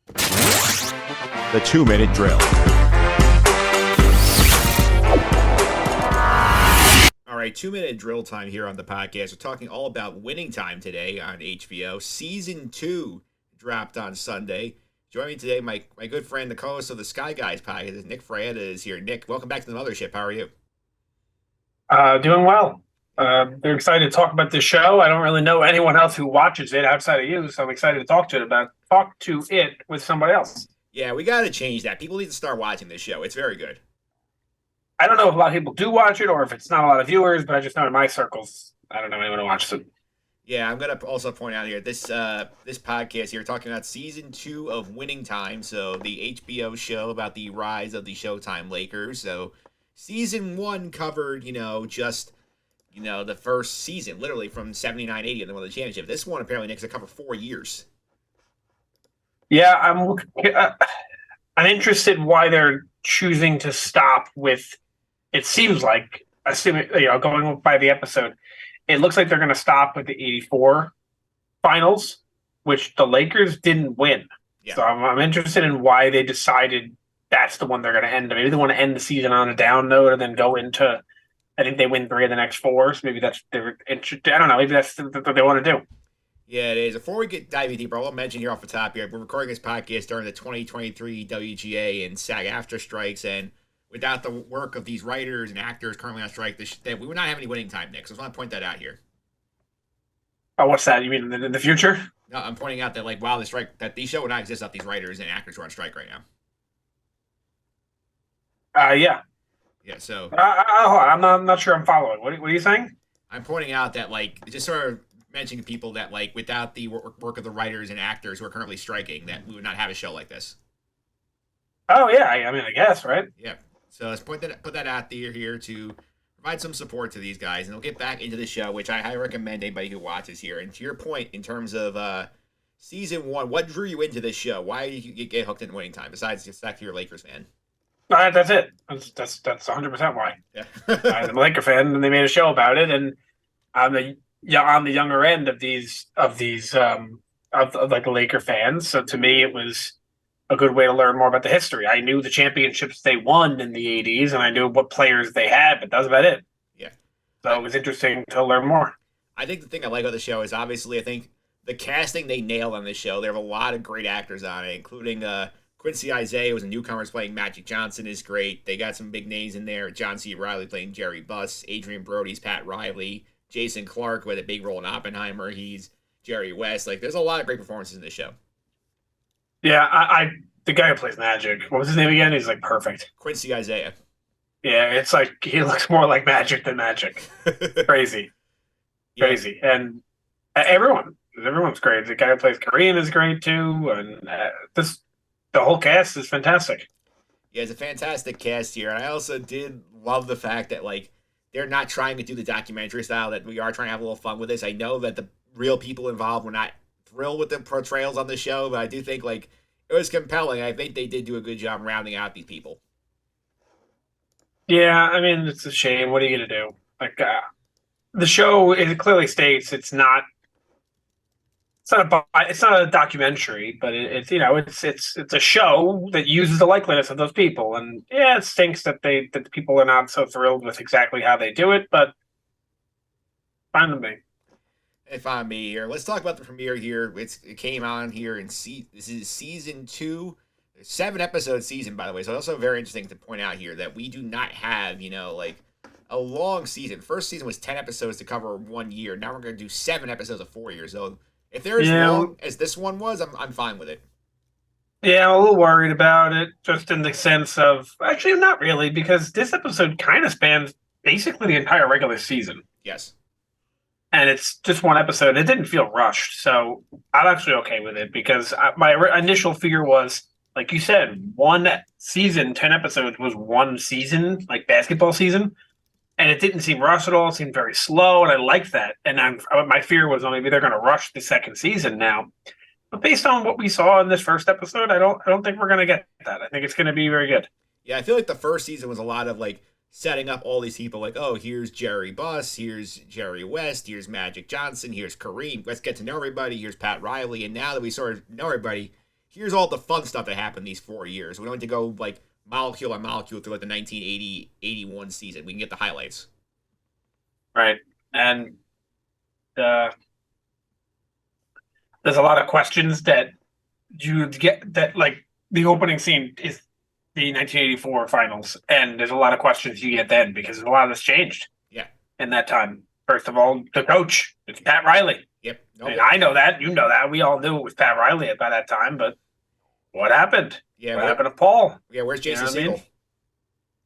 The 2-minute drill. All right, 2-minute drill time here on the podcast. We're talking all about Winning Time today on HBO. Season 2 dropped on Sunday. Joining me today, my good friend, the co-host of the Sky Guys podcast, Nick Fraietta, is here. Nick, welcome back to the mothership. How are you? Doing well. They're excited to talk about this show. I don't really know anyone else who watches it outside of you, so I'm excited to talk to it with somebody else. Yeah, we got to change that. People need to start watching this show. It's very good. I don't know if a lot of people do watch it or if it's not a lot of viewers, but I just know in my circles, I don't know anyone who watches it. Yeah, I'm gonna also point out here this podcast here talking about season 2 of Winning Time, so the HBO show about the rise of the Showtime Lakers. So season 1 covered, just the first season, literally from 79-80 and they won the championship. This one apparently Nick's cover 4 years. Yeah, I'm interested why they're choosing to stop with. It seems like, assuming going by the episode, it looks like they're going to stop with the '84 finals, which the Lakers didn't win. Yeah. So I'm interested in why they decided that's the one they're going to end. Maybe they want to end the season on a down note and then go into. I think they win 3 of the next 4, so maybe that's their. I don't know. Maybe that's what they want to do. Yeah, it is. Before we get diving deeper, I'll mention here off the top here, we're recording this podcast during the 2023 WGA and SAG-AFTRA strikes, and without the work of these writers and actors currently on strike, we would not have any Winning Time, Nick. So I just want to point that out here. Oh, what's that? You mean in the future? No, I'm pointing out that wow, the strike, that these show would not exist without these writers and actors who are on strike right now. Yeah. Yeah. So. I'm not sure I'm following. What are you saying? I'm pointing out that just sort of mentioning to people that without the work of the writers and actors who are currently striking, that we would not have a show like this. Oh yeah, I mean I guess, right? Yeah. So let's put that out there here to provide some support to these guys, and we'll get back into the show, which I highly recommend anybody who watches here. And to your point, in terms of season 1, what drew you into this show? Why did you get hooked in Winning Time? Besides the fact you're a Lakers fan. That's it. That's 100% why. Yeah. I'm a Laker fan, and they made a show about it, and I'm on the younger end of these of the Laker fans. So to me, it was a good way to learn more about the history. I knew the championships they won in the '80s, and I knew what players they had, but that's about it. Yeah. So it was interesting to learn more. I think the thing I like about the show is obviously I think the casting they nailed on this show. There have a lot of great actors on it, including Quincy Isaiah, who's a newcomer, playing Magic Johnson, is great. They got some big names in there. John C. Reilly playing Jerry Buss. Adrian Brody's Pat Riley. Jason Clarke with a big role in Oppenheimer. He's Jerry West. There's a lot of great performances in this show. Yeah, the guy who plays Magic, what was his name again? He's perfect. Quincy Isaiah. Yeah, it's he looks more like Magic than Magic. Crazy. Yeah. Crazy. And everyone's great. The guy who plays Kareem is great too. And the whole cast is fantastic. Yeah, it's a fantastic cast here. And I also did love the fact that, they're not trying to do the documentary style, that we are trying to have a little fun with this. I know that the real people involved were not thrilled with the portrayals on the show, but I do think, it was compelling. I think they did do a good job rounding out these people. Yeah, I mean, it's a shame. What are you going to do? The show, it clearly states it's not a documentary, but it's a show that uses the likeliness of those people, and yeah, it stinks that the people are not so thrilled with exactly how they do it, but fine with me. If I'm me here, let's talk about the premiere here. It came on here and this is season 2, 7-episode season, by the way. So it's also very interesting to point out here that we do not have a long season. First season was 10 episodes to cover 1 year. Now we're going to do 7 episodes of 4 years. So if they're as long as this one was, I'm fine with it. Yeah, I'm a little worried about it, just in the sense of... Actually, not really, because this episode kind of spans basically the entire regular season. Yes. And it's just one episode. It didn't feel rushed, so I'm actually okay with it, because my initial fear was, like you said, one season, 10 episodes was one season, basketball season. And it didn't seem rushed at all. It seemed very slow, and I liked that. And my fear was, maybe they're going to rush the second season now. But based on what we saw in this first episode, I don't think we're going to get that. I think it's going to be very good. Yeah, I feel like the first season was a lot of setting up all these people. Here's Jerry Buss, here's Jerry West, here's Magic Johnson, here's Kareem. Let's get to know everybody. Here's Pat Riley. And now that we sort of know everybody, here's all the fun stuff that happened these 4 years. We don't need to go like molecule by molecule through like the 1980-81 season. We can get the highlights. Right. And there's a lot of questions that you get that, like, the opening scene is the 1984 finals, and there's a lot of questions you get then because a lot of this changed. Yeah. In that time. First of all, the coach, it's Pat Riley. Yep. I mean, I know that. You know that. We all knew it was Pat Riley by that time, but what happened? Yeah. What happened to Paul? Yeah, where's Jason Segel? I mean?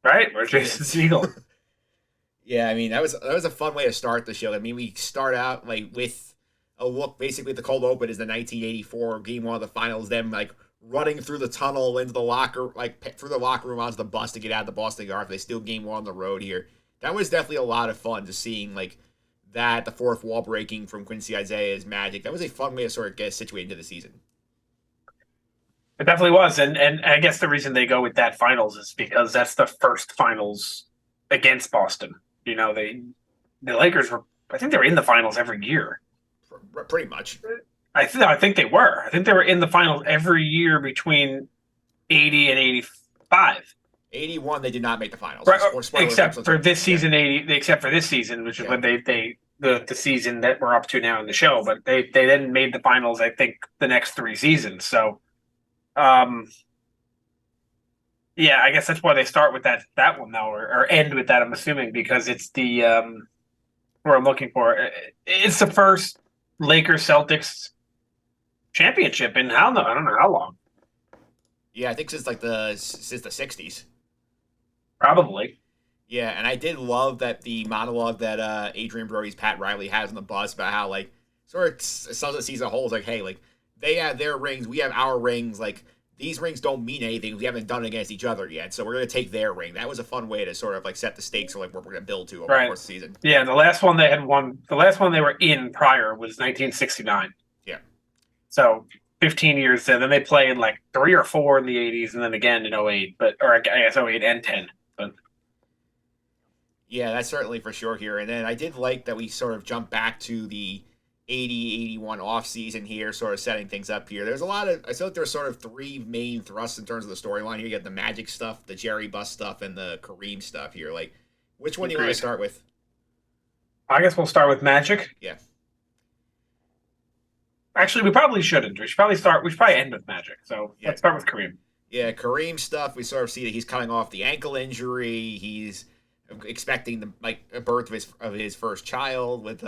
Right? Where's Jason Segel? Yeah, I mean, that was a fun way to start the show. I mean, we start out like with a look, basically the cold open is the 1984 game one of the finals, them like running through the tunnel into the locker, like through the locker room onto the bus to get out of the Boston Garden. They still game one on the road here. That was definitely a lot of fun, just seeing like that, the fourth wall breaking from Quincy Isaiah's Magic. That was a fun way to sort of get situated into the season. It definitely was, and I guess the reason they go with that finals is because that's the first finals against Boston. You know, the Lakers were, I think they were in the finals every year. Pretty much. I think they were. I think they were in the finals every year between 80 and 85. 81, they did not make the finals. Right, except for this season, except for this season, which is when the season that we're up to now in the show. But they then made the finals, I think, the next 3 seasons. So, yeah, I guess that's why they start with that one now, or end with that. I'm assuming because it's the where I'm looking for. It's the first Lakers Celtics championship in I don't know how long. Yeah, I think since the 60s. Probably. Yeah, and I did love that the monologue that Adrian Brody's Pat Riley has on the bus about how, like, sort of sells the season as a whole. It's like, hey, like, they have their rings, we have our rings. Like, these rings don't mean anything. We haven't done it against each other yet, so we're going to take their ring. That was a fun way to sort of, like, set the stakes for, like, what we're going to build to over the course of the season. Yeah, the last one they had won, the last one they were in prior was 1969. Yeah. So 15 years then. Then they played, like, 3 or 4 in the 80s and then again in 08, or I guess 08 and 10. But yeah, that's certainly for sure here. And then I did like that we sort of jumped back to the 80-81 off season here, sort of setting things up here. There's a lot of, I feel like there's sort of 3 main thrusts in terms of the storyline here. You got the Magic stuff, the Jerry Bus stuff, and the Kareem stuff here. Like, which one do you want to start with? I guess we'll start with Magic. Yeah. Actually, we probably shouldn't. We should probably end with Magic. So yeah. Let's start with Kareem. Yeah, Kareem stuff, we sort of see that he's coming off the ankle injury. He's expecting a birth of his first child with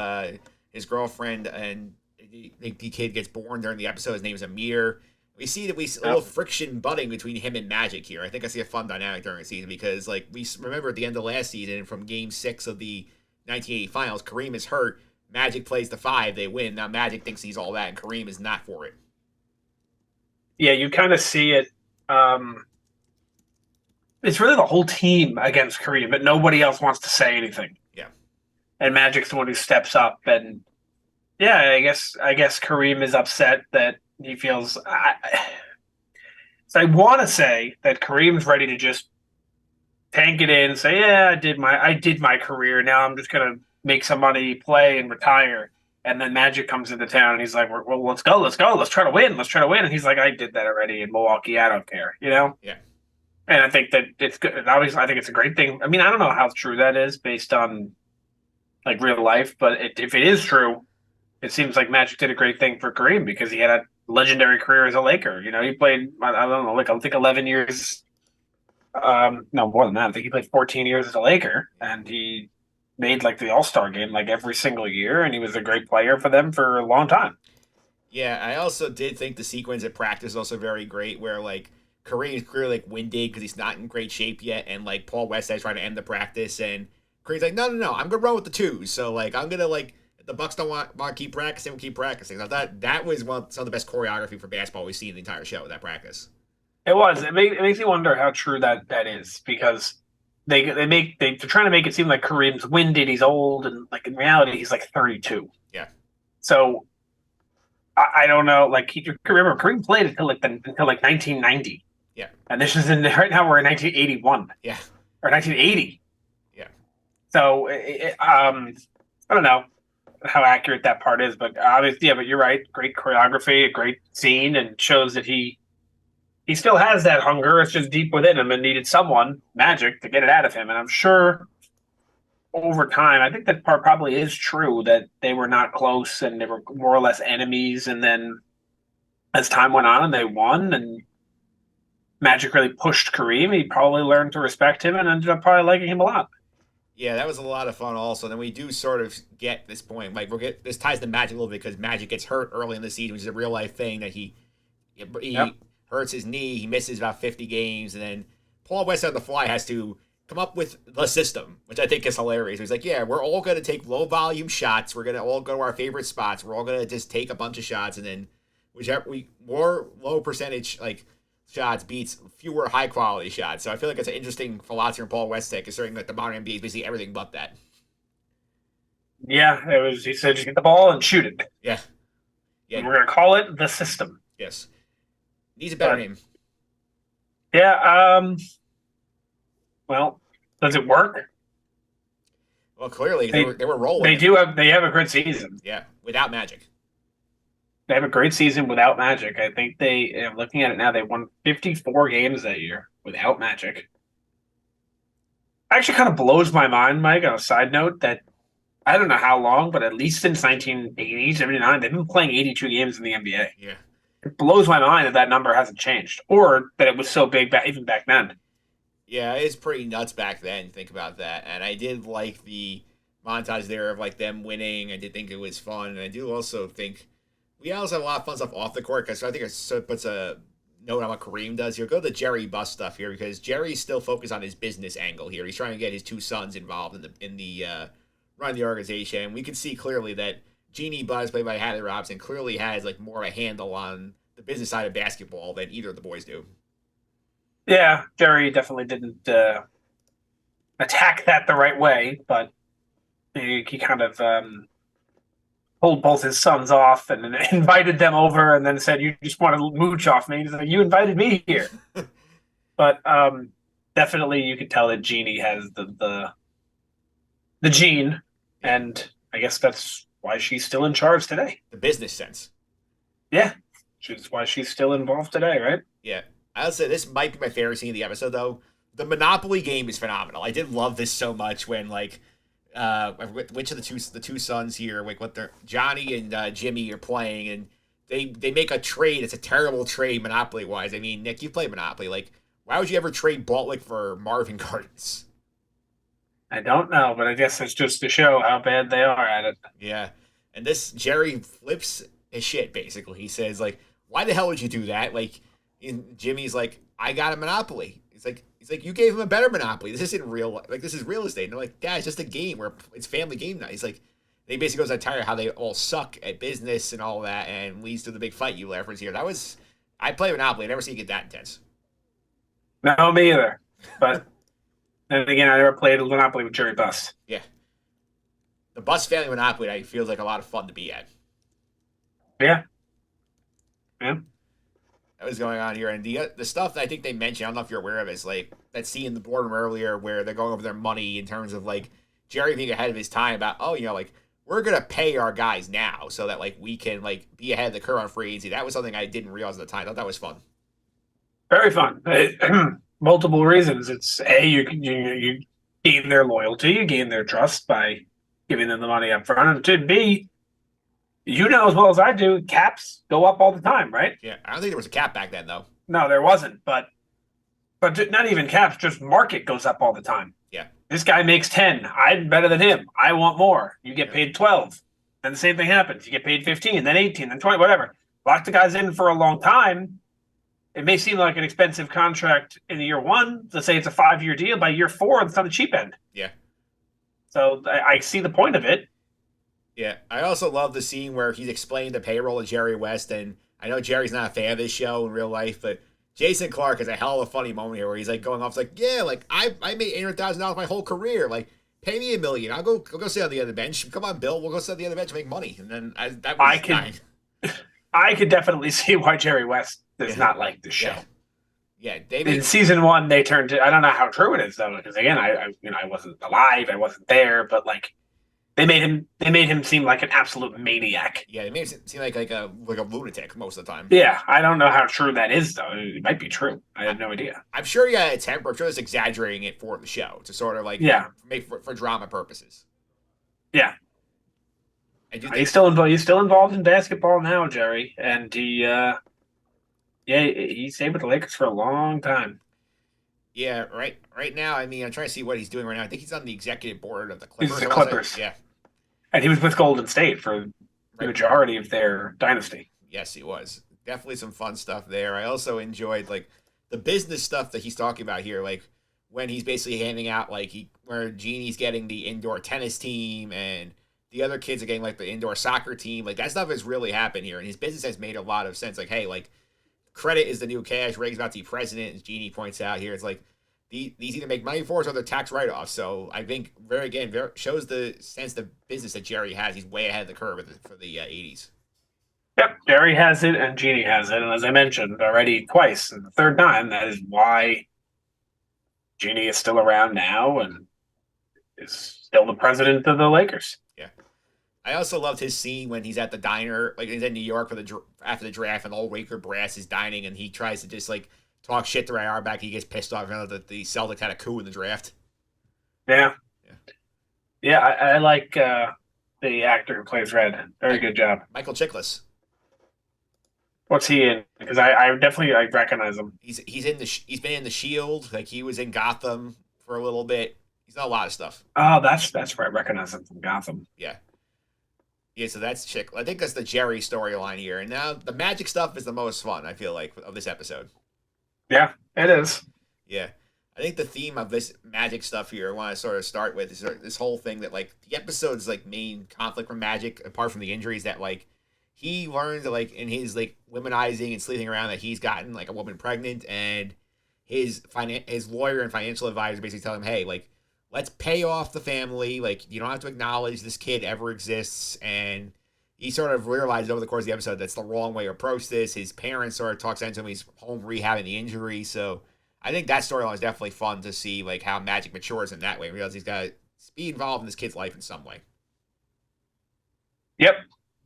his girlfriend, and the kid gets born during the episode. His name is Amir. We see a little friction budding between him and Magic here. I think I see a fun dynamic during the season because, like, we remember at the end of last season from Game 6 of the 1980 Finals, Kareem is hurt. Magic plays the 5. They win. Now Magic thinks he's all that, and Kareem is not for it. Yeah, you kind of see it. It's really the whole team against Kareem, but nobody else wants to say anything. Yeah. And Magic's the one who steps up, and yeah, I guess Kareem is upset that he feels. So I want to say that Kareem's ready to just tank it in, say, yeah, I did my career. Now I'm just gonna make some money, play, and retire. And then Magic comes into town, and he's like, "Well, let's go, let's try to win, And he's like, "I did that already in Milwaukee. I don't care," you know. Yeah. And I think that it's good. Obviously, I think it's a great thing. I mean, I don't know how true that is based on like real life, but if it is true, it seems like Magic did a great thing for Kareem because he had a legendary career as a Laker. You know, he played, I don't know, like I think 11 years. No, more than that. I think he played 14 years as a Laker, and he made like the All-Star game like every single year, and he was a great player for them for a long time. Yeah, I also did think the sequence at practice is also very great, where like Kareem is clearly like winded because he's not in great shape yet, and like Paul Westhead's trying to end the practice, and Kareem's like, no, I'm gonna run with the 2s. So like I'm gonna like if the Bucks don't want to keep practicing, we'll keep practicing. Now that was some of the best choreography for basketball we've seen in the entire show. That practice. It was. It makes me wonder how true that is because they're trying to make it seem like Kareem's winded, he's old, and like in reality he's like 32. Yeah. So I don't know. Like remember Kareem played until like 1990. Yeah. And this is right now we're in 1981. Yeah. Or 1980. Yeah. So I don't know how accurate that part is, but obviously, yeah. But you're right. Great choreography, a great scene, and shows that he he still has that hunger. It's just deep within him and needed someone, Magic, to get it out of him. And I'm sure over time, I think that part probably is true that they were not close and they were more or less enemies. And then as time went on and they won and Magic really pushed Kareem, he probably learned to respect him and ended up probably liking him a lot. Yeah, that was a lot of fun. Also, then we do sort of get this point. Like this ties to Magic a little bit because Magic gets hurt early in the season, which is a real life thing that he hurts his knee. He misses about 50 games, and then Paul West on the fly has to come up with the system, which I think is hilarious. He's like, "Yeah, we're all going to take low volume shots. We're going to all go to our favorite spots. We're all going to just take a bunch of shots, and then whichever more low percentage shots beats fewer high quality shots." So I feel like it's an interesting philosophy from Paul Westhead, considering that the modern NBA is basically everything but that. Yeah, it was. He said, "Just get the ball and shoot it." Yeah. And we're gonna call it the system. Yes. Needs a better name. Yeah. Well, does it work? Well, clearly they were rolling. They have a good season. Yeah, without Magic. They have a great season without Magic. I think I'm looking at it now, they won 54 games that year without Magic. Actually kind of blows my mind, Mike, on a side note, that I don't know how long, but at least since 1980, 79, they've been playing 82 games in the NBA. Yeah. It blows my mind that number hasn't changed, or that it was so big even back then. Yeah, it's pretty nuts back then. Think about that. And I did like the montage there of like them winning. I did think it was fun, and I do also think we also have a lot of fun stuff off the court because I think it puts a note on what Kareem does here. Go to the Jerry Buss stuff here because Jerry's still focused on his business angle here. He's trying to get his two sons involved in the running the organization. And we can see clearly that Jeannie Buss, played by Hadley Robinson, clearly has like more of a handle on the business side of basketball than either of the boys do. Yeah, Jerry definitely didn't attack that the right way, but he kind of pulled both his sons off and invited them over and then said, "You just want to mooch off me." He's like, "You invited me here." But definitely you could tell that Jeannie has the gene, and I guess that's why she's still in charge today. The business sense. Yeah, which is why she's still involved today, right? Yeah. I'll say this might be my favorite scene of the episode, though. The Monopoly game is phenomenal. I did love this so much when, like, which of the two sons here, like, what they're Johnny and Jimmy are playing, and they make a trade. It's a terrible trade, Monopoly wise. I mean, Nick, you play Monopoly. Like, why would you ever trade Baltic for Marvin Gardens? I don't know, but I guess it's just to show how bad they are at it. Yeah, and this Jerry flips his shit. Basically, he says, like, "Why the hell would you do that?" Like. And Jimmy's like, "I got a Monopoly." He's like, "You gave him a better Monopoly. This isn't real. Like, this is real estate." And they're like, "Yeah, it's just a game where it's family game night." He's like, he basically goes on tire how they all suck at business and all that, and leads to the big fight you reference here. I play Monopoly. I never seen it get that intense. No, me either. But then again, I never played Monopoly with Jerry Buss. Yeah, the Buss family Monopoly feels like a lot of fun to be at. Yeah. Yeah. That was going on here, and the stuff that I think they mentioned, I don't know if you're aware of it, is like that scene in the boardroom earlier where they're going over their money in terms of like Jerry being ahead of his time about, like we're gonna pay our guys now so that like we can like be ahead of the curve on free agency. That was something I didn't realize at the time. I thought that was fun. Very fun. Multiple reasons. It's you gain their loyalty, you gain their trust by giving them the money up front, and to B, you know as well as I do, caps go up all the time, right? Yeah, I don't think there was a cap back then, though. No, there wasn't. But not even caps, just market goes up all the time. Yeah. This guy makes 10. I'm better than him. I want more. You get paid 12. Then the same thing happens. You get paid 15, then 18, then 20, whatever. Lock the guys in for a long time. It may seem like an expensive contract in year one. Let's say it's a 5-year deal. By year 4, it's on the cheap end. Yeah. So I see the point of it. Yeah, I also love the scene where he's explaining the payroll to Jerry West, and I know Jerry's not a fan of this show in real life, but Jason Clarke has a hell of a funny moment here where he's like going off like, "Yeah, like I made $800,000 my whole career. Like, pay me $1 million. I'll go sit on the other bench. Come on, Bill, we'll go sit on the other bench and make money." And then I could definitely see why Jerry West does not like the show. Yeah, in season 1 they turned to. I don't know how true it is though, because again, I wasn't alive, I wasn't there, but like. They made him seem like an absolute maniac. Yeah, it makes it seem like a lunatic most of the time. Yeah, I don't know how true that is though. It might be true. I have no idea. I'm sure he had a temper. I'm sure it's exaggerating it for the show to sort of like make for drama purposes. Yeah. He's still involved in basketball now, Jerry, and he stayed with the Lakers for a long time. Yeah, right now, I mean, I'm trying to see what he's doing right now. I think he's on the executive board of the Clippers. He's the Clippers. Yeah. And he was with Golden State for the majority of their dynasty. Yes, he was. Definitely some fun stuff there. I also enjoyed like the business stuff that he's talking about here, like when he's basically handing out where Jeannie's getting the indoor tennis team and the other kids are getting like the indoor soccer team. Like that stuff has really happened here, and his business has made a lot of sense. Like, hey, like credit is the new cash. Reagan's about to be president, as Jeannie points out here. It's like these either make money for us or they're tax write-offs. So I think very shows the sense of business that Jerry has. He's way ahead of the curve for the 80s. Yep, Jerry has it and Jeannie has it. And as I mentioned already twice, and the third time, that is why Jeannie is still around now and is still the president of the Lakers. Yeah. I also loved his scene when he's at the diner, like he's in New York after the draft, and the old Laker brass is dining, and he tries to just like talk shit to Ray Auerbach. He gets pissed off that the Celtics had a coup in the draft. Yeah. I like the actor who plays Red. Very good job, Michael Chiklis. What's he in? Because I definitely recognize him. He's been in The Shield. Like he was in Gotham for a little bit. He's done a lot of stuff. Oh, that's where I recognize him from Gotham. Yeah. Yeah, so that's Chick. I think that's the Jerry storyline here. And now the magic stuff is the most fun, I feel like, of this episode. Yeah, it is. Yeah. I think the theme of this magic stuff here I want to sort of start with is this whole thing that, like, the episode's, like, main conflict from Magic, apart from the injuries, that, like, he learns that, like, in his, like, womanizing and sleeping around that he's gotten, like, a woman pregnant, and his lawyer and financial advisor basically tell him, hey, like, let's pay off the family. Like, you don't have to acknowledge this kid ever exists. And he sort of realized over the course of the episode that's the wrong way to approach this. His parents sort of talk sense to him. He's home rehabbing the injury. So I think that storyline is definitely fun to see, like, how Magic matures in that way. Realize he's got to be involved in this kid's life in some way. Yep.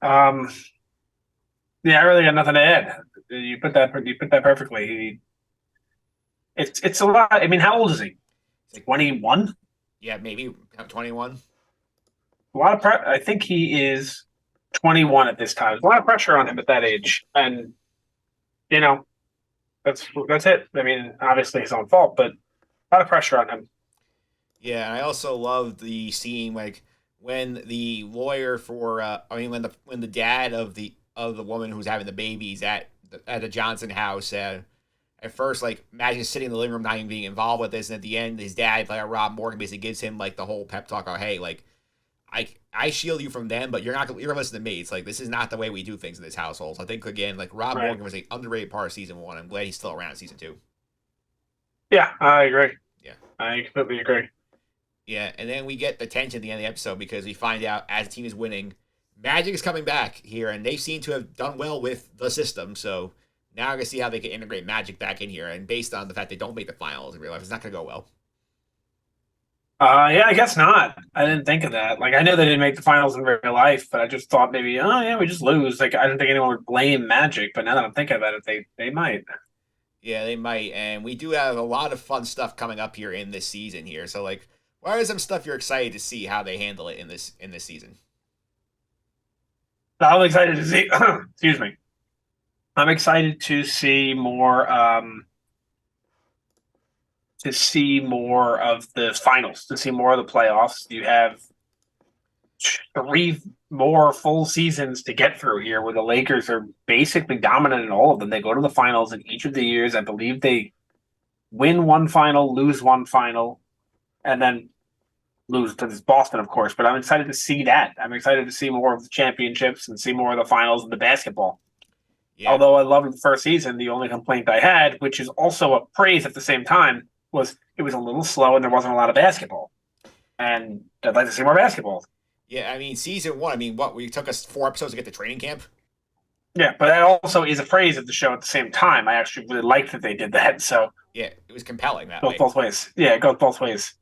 Yeah, I really got nothing to add. You put that perfectly. It's a lot. I mean, how old is he? 21? Yeah, maybe 21. A lot of I think he is 21 at this time. There's a lot of pressure on him at that age, and you know, that's it. I mean, obviously his own fault, but a lot of pressure on him. Yeah, and I also love the scene like when the lawyer for when the dad of the woman who's having the babies at the Johnson house. At first, like, Magic is sitting in the living room, not even being involved with this, and at the end, his dad, like Rob Morgan, basically gives him like the whole pep talk. Oh, hey, like, I shield you from them, but you're gonna listen to me. It's like this is not the way we do things in this household. So I think again, like Rob Morgan was an underrated part of season 1. I'm glad he's still around in season 2. Yeah, I agree. Yeah, I completely agree. Yeah, and then we get the tension at the end of the episode because we find out as the team is winning, Magic is coming back here, and they seem to have done well with the system. So now I'm going to see how they can integrate Magic back in here. And based on the fact they don't make the finals in real life, it's not going to go well. Yeah, I guess not. I didn't think of that. Like, I know they didn't make the finals in real life, but I just thought maybe, oh, yeah, we just lose. Like, I didn't think anyone would blame Magic, but now that I'm thinking about it, they might. Yeah, they might. And we do have a lot of fun stuff coming up here in this season here. So, like, what are some stuff you're excited to see how they handle it in this season? I'm excited to see, excuse me. I'm excited to see more of the finals, to see more of the playoffs. You have 3 more full seasons to get through here where the Lakers are basically dominant in all of them. They go to the finals in each of the years. I believe they win one final, lose one final, and then lose to Boston, of course. But I'm excited to see that. I'm excited to see more of the championships and see more of the finals of the basketball. Yeah. Although I loved the first season, the only complaint I had, which is also a praise at the same time, was it was a little slow and there wasn't a lot of basketball. And I'd like to see more basketball. Yeah, I mean, season 1, I mean, we took us 4 episodes to get to training camp? Yeah, but that also is a praise of the show at the same time. I actually really liked that they did that, so... Yeah, it was compelling that way. Goes both ways. Yeah, it goes both ways.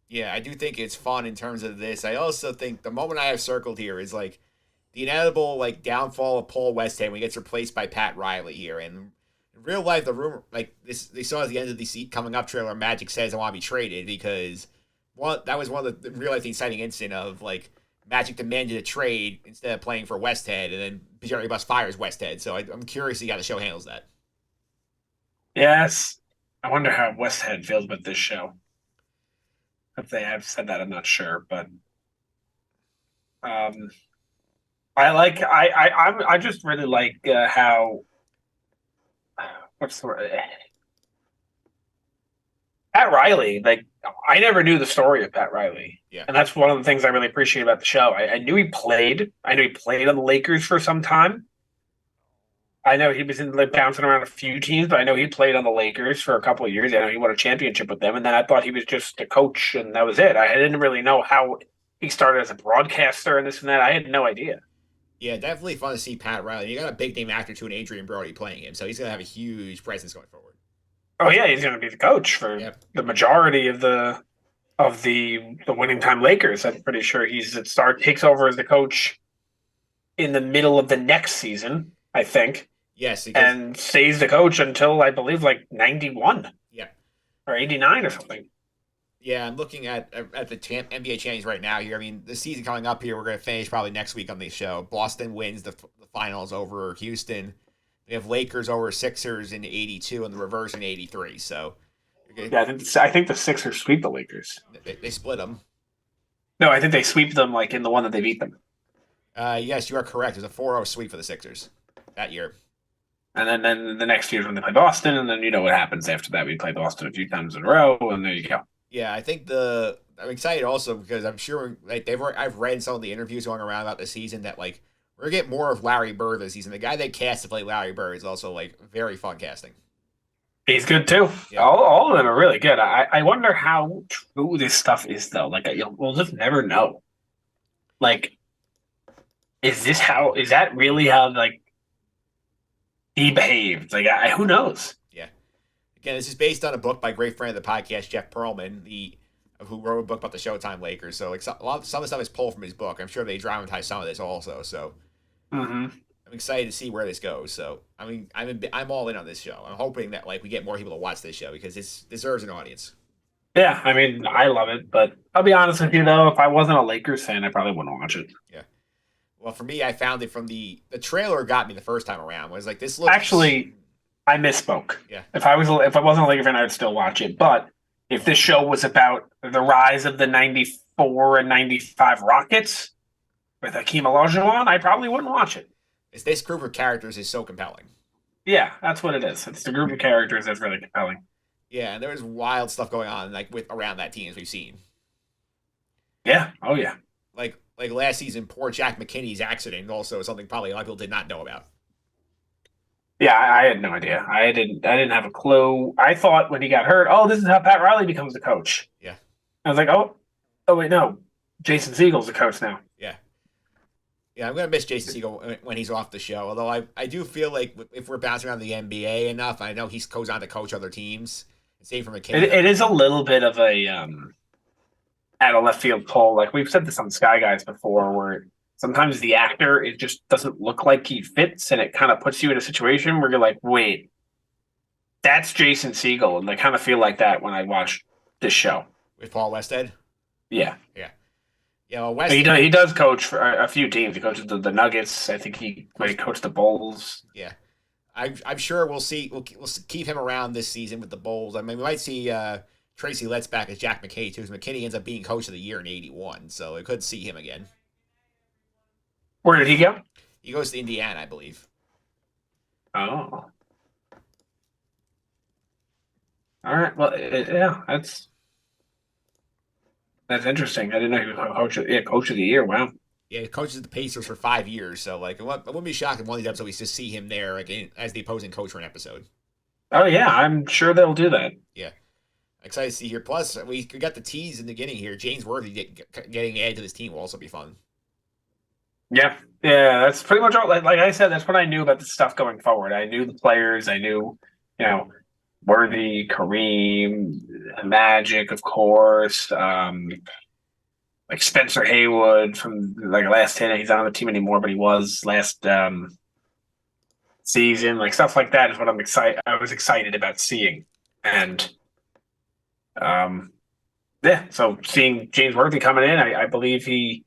Yeah, I do think it's fun in terms of this. I also think the moment I have circled here is like the inevitable like downfall of Paul Westhead when he gets replaced by Pat Riley here. And in real life, the rumor like this they saw at the end of the seat coming up trailer, Magic says I want to be traded because that was one of the real life exciting incident of like Magic demanded a trade instead of playing for Westhead, and then Jerry Buss fires Westhead. So I'm curious to see how the show handles that. Yes. I wonder how Westhead feels about this show. If they have said that, I'm not sure, but um, I just really like how what's the word? Pat Riley. Like I never knew the story of Pat Riley, Yeah. and that's one of the things I really appreciate about the show. I knew he played. I knew he played on the Lakers for some time. I know he was in like bouncing around a few teams, but I know he played on the Lakers for a couple of years. I know he won a championship with them, and then I thought he was just a coach, and that was it. I didn't really know how he started as a broadcaster and this and that. I had no idea. Yeah, definitely fun to see Pat Riley. You got a big name actor too, and Adrian Brody playing him, so he's gonna have a huge presence going forward. Oh yeah, he's going to be the coach for the majority of the winning time Lakers. I'm pretty sure takes over as the coach in the middle of the next season. I think. Yes, and stays the coach until I believe like 91. Yeah, or 89 or something. Yeah, I'm looking at the NBA champions right now here. I mean, the season coming up here, we're going to finish probably next week on the show. Boston wins the finals over Houston. We have Lakers over Sixers in 82 and the reverse in 83. So, yeah, I think the Sixers sweep the Lakers. They split them. No, I think they sweep them like in the one that they beat them. Yes, you are correct. There's a 4-0 sweep for the Sixers that year. And then the next year is when they play Boston, and then you know what happens after that. We play Boston a few times in a row, and there you go. Yeah, I think I'm excited also because I'm sure like I've read some of the interviews going around about the season that like we're gonna get more of Larry Bird this season. The guy they cast to play Larry Bird is also like very fun casting. He's good too. Yeah. All of them are really good. I wonder how true this stuff is though. Like we'll just never know. Like, is that really how like he behaved? Like who knows? Yeah. Again, this is based on a book by a great friend of the podcast, Jeff Pearlman, who wrote a book about the Showtime Lakers. So like some of the stuff is pulled from his book. I'm sure they dramatize some of this also. So I'm excited to see where this goes. So I mean, I'm all in on this show. I'm hoping that like we get more people to watch this show because it deserves an audience. Yeah, I mean, I love it, but I'll be honest with you though, if I wasn't a Lakers fan, I probably wouldn't watch it. Yeah. Well, for me, I found it from the trailer got me the first time around. Was like this looks. Actually, I misspoke. Yeah. If I wasn't a Laker fan, I'd still watch it. But if this show was about the rise of the '94 and '95 Rockets with Hakeem Olajuwon, I probably wouldn't watch it. This group of characters is so compelling. Yeah, that's what it is. It's the group of characters that's really compelling. Yeah, and there was wild stuff going on like around that team as we've seen. Yeah. Oh yeah. Like last season, poor Jack McKinney's accident also something probably a lot of people did not know about. Yeah, I had no idea. I didn't have a clue. I thought when he got hurt, oh, this is how Pat Riley becomes the coach. Yeah. I was like, oh wait, no, Jason Siegel's the coach now. Yeah. Yeah, I'm gonna miss Jason Siegel when he's off the show. Although I do feel like if we're bouncing around the NBA enough, I know he goes on to coach other teams. Same for McKinney. It is a little bit of a at a left field pull. Like we've said this on Sky Guys before, where sometimes the actor it just doesn't look like he fits, and it kind of puts you in a situation where you're like, wait, that's Jason Siegel, and I kind of feel like that when I watch this show with Paul Westhead. Yeah. Yeah, well, he does coach for a few teams. He coaches the Nuggets. I think he might coach the Bulls. Yeah, I'm sure we'll see. We'll keep him around this season with the Bulls. I mean, we might see Tracy Letts back as Jack McKay too. Because McKinney ends up being coach of the year in '81, so we could see him again. Where did he go? He goes to Indiana, I believe. Oh, all right. Well, yeah, that's interesting. I didn't know he was coach of the year. Wow. Yeah, he coaches the Pacers for 5 years, so like, I wouldn't be shocked if one of these episodes we just see him there, like as the opposing coach for an episode. Oh yeah, I'm sure they'll do that. Yeah, excited to see here. Plus, we got the tease in the beginning here. James Worthy getting added to this team will also be fun. Yeah, that's pretty much all. Like I said, that's what I knew about the stuff going forward. I knew the players. I knew, Worthy, Kareem, the Magic, of course. Like Spencer Haywood from like last 10. He's not on the team anymore, but he was last season. Like stuff like that is what I was excited about seeing. And yeah, so seeing James Worthy coming in, I believe he.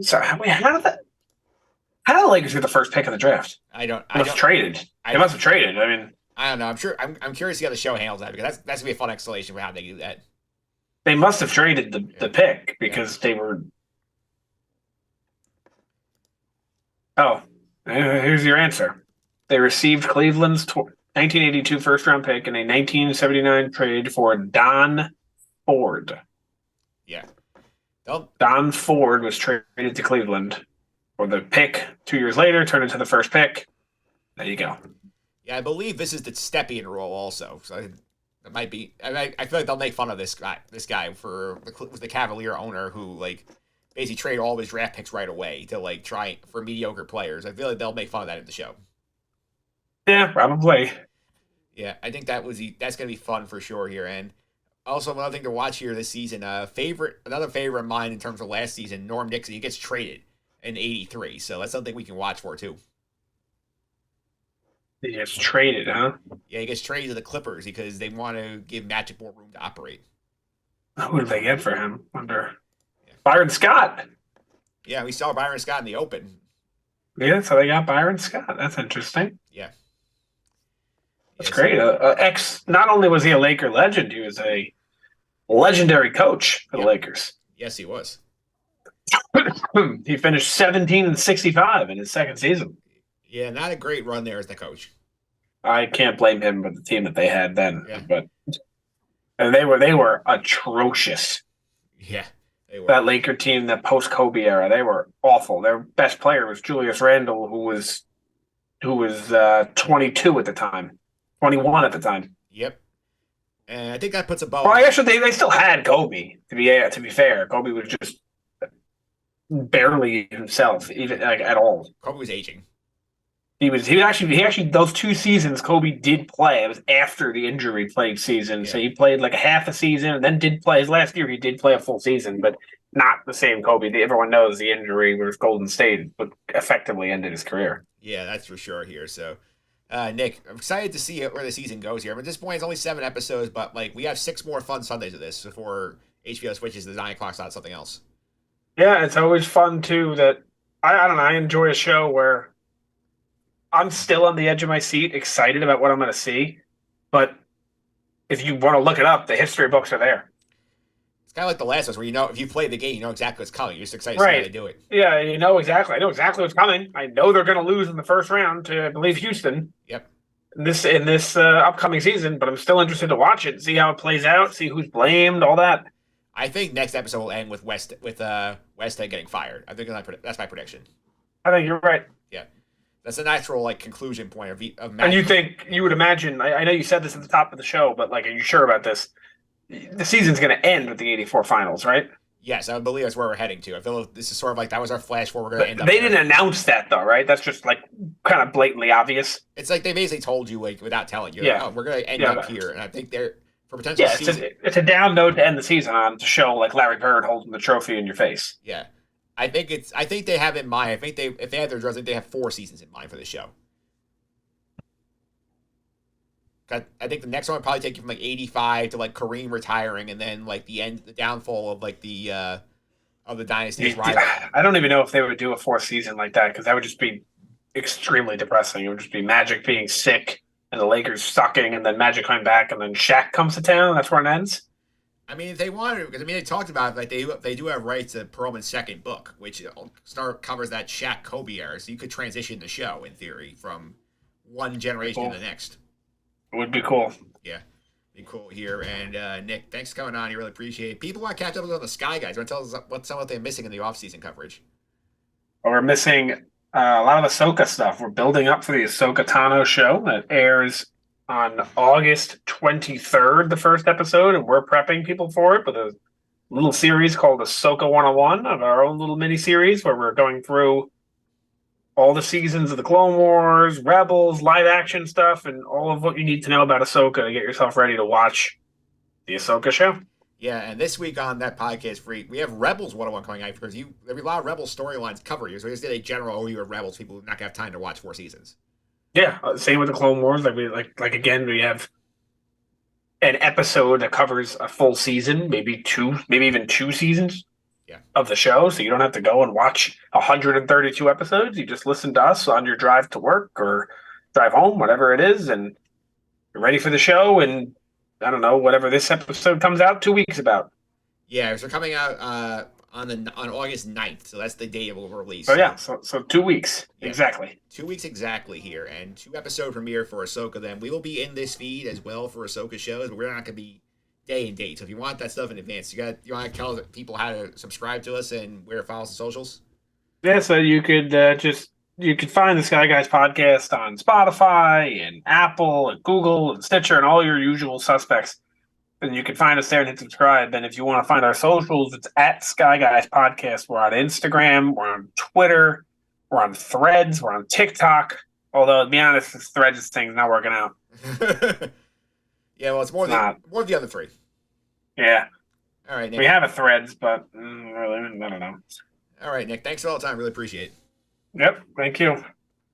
Sorry, how did the Lakers get the first pick of the draft? I don't. They must have traded. They must have traded. I mean, I don't know. I'm sure. I'm curious to see how the show handles that because that's gonna be a fun explanation for how they do that. they must have traded the pick because they were. Oh, here's your answer. They received Cleveland's 1982 first round pick in a 1979 trade for Don Ford. Yeah. Don Ford was traded to Cleveland for the pick 2 years later, turned into the first pick. There you go. Yeah, I believe this is the Stepien rule also. So it might be. I feel like they'll make fun of this guy for the Cavalier owner who like basically trade all of his draft picks right away to like try for mediocre players. I feel like they'll make fun of that in the show. Yeah, probably. Yeah, I think that's gonna be fun for sure here. And also another thing to watch here this season, another favorite of mine in terms of last season, Norm Nixon. He gets traded in '83, so that's something we can watch for too. He gets traded, huh? Yeah, he gets traded to the Clippers because they want to give Magic more room to operate. Who did they get for him? Byron Scott. Yeah, we saw Byron Scott in the Open. Yeah, so they got Byron Scott. That's interesting. Yeah. That's great. Not only was he a Laker legend, he was a legendary coach for the Lakers. Yes, he was. He finished 17-65 in his second season. Yeah, not a great run there as the coach. I can't blame him with the team that they had then. Yeah. But and they were atrocious. Yeah, they were. That Laker team, that post-Kobe era, they were awful. Their best player was Julius Randle, who was 22 at the time. 21 at the time. Yep. And I think that puts a bow. Well, actually, they still had Kobe. To be fair, Kobe was just barely himself, even like at all. Kobe was aging. He actually those 2 seasons Kobe did play. It was after the injury plagued season, so he played like a half a season, and then did play his last year. He did play a full season, but not the same Kobe. Everyone knows the injury with Golden State, but effectively ended his career. Yeah, that's for sure here. So. Nick, I'm excited to see where the season goes here. At this point, it's only 7 episodes, but like we have 6 more fun Sundays of this before HBO switches to 9 o'clock on something else. Yeah, it's always fun too. That I don't know. I enjoy a show where I'm still on the edge of my seat, excited about what I'm going to see. But if you want to look it up, the history books are there. It's kind of like The Last of Us, where if you play the game, you know exactly what's coming. You're just excited to see how they do it. Yeah, you know exactly. I know exactly what's coming. I know they're going to lose in the first round to, I believe, Houston. Yep. In this upcoming season, but I'm still interested to watch it, see how it plays out, see who's blamed, all that. I think next episode will end with Westhead getting fired. I think that's my prediction. I think you're right. Yeah, that's a natural conclusion point of and you would imagine. I know you said this at the top of the show, but are you sure about this? The season's going to end with the '84 finals, right? Yes, I believe that's where we're heading to. I feel like this is sort of that was our flash forward. We're going to end up. They didn't announce that though, right? That's just kind of blatantly obvious. It's like they basically told you without telling you. Yeah, we're going to end up here, and I think they're for potential. Yeah, it's a down note to end the season on to show Larry Bird holding the trophy in your face. Yeah, I think they have in mind. I think if they had their drugs, I think they have 4 seasons in mind for the show. I think the next one would probably take you from 85 to Kareem retiring, and then the downfall of the dynasty's rival. I don't even know if they would do a 4th season like that because that would just be extremely depressing. It would just be Magic being sick and the Lakers sucking, and then Magic coming back, and then Shaq comes to town. And that's where it ends. I mean, if they wanted, because they talked about they do have rights to Perlman's second book, which covers that Shaq Kobe era, so you could transition the show in theory from one generation to the next. It would be cool. Yeah, be cool here. And Nick, thanks for coming on. You really appreciate it. People want to catch up with the Sky Guys. Want to tell us what they're missing in the off-season coverage? We're missing a lot of Ahsoka stuff. We're building up for the Ahsoka Tano show that airs on August 23rd, the first episode, and we're prepping people for it with a little series called Ahsoka 101 of our own little mini-series where we're going through all the seasons of the Clone Wars, Rebels, live action stuff, and all of what you need to know about Ahsoka to get yourself ready to watch the Ahsoka show. Yeah, and this week on that podcast, we have Rebels 101 coming out because there'll be a lot of Rebels storylines covered here. So we just did a general overview of Rebels. People who not gonna have time to watch 4 seasons. Yeah, same with the Clone Wars. Like again, we have an episode that covers a full season, maybe even 2 seasons of the show. So you don't have to go and watch 132 episodes. You just listen to us on your drive to work or drive home, whatever it is, and you're ready for the show. And I don't know, whatever this episode comes out 2 weeks about. Yeah, so coming out on August 9th. So that's the date it will release. Oh yeah, so 2 weeks. Yeah. Exactly. 2 weeks exactly here, and 2 episode premiere for Ahsoka. Then we will be in this feed as well for Ahsoka shows, but we're not going to be day and date. So if you want that stuff in advance, you want to tell people how to subscribe to us and where to follow us on socials. Yeah, so you could find the Sky Guys podcast on Spotify and Apple and Google and Stitcher and all your usual suspects. And you can find us there and hit subscribe. And if you want to find our socials, it's at Sky Guys Podcast. We're on Instagram, we're on Twitter, we're on Threads, we're on TikTok. Although, to be honest, this Threads thing's not working out. Yeah, well, it's more of the other 3. Yeah. All right, Nick. We have a Threads, but really, I don't know. All right, Nick. Thanks for all the time. Really appreciate it. Yep. Thank you.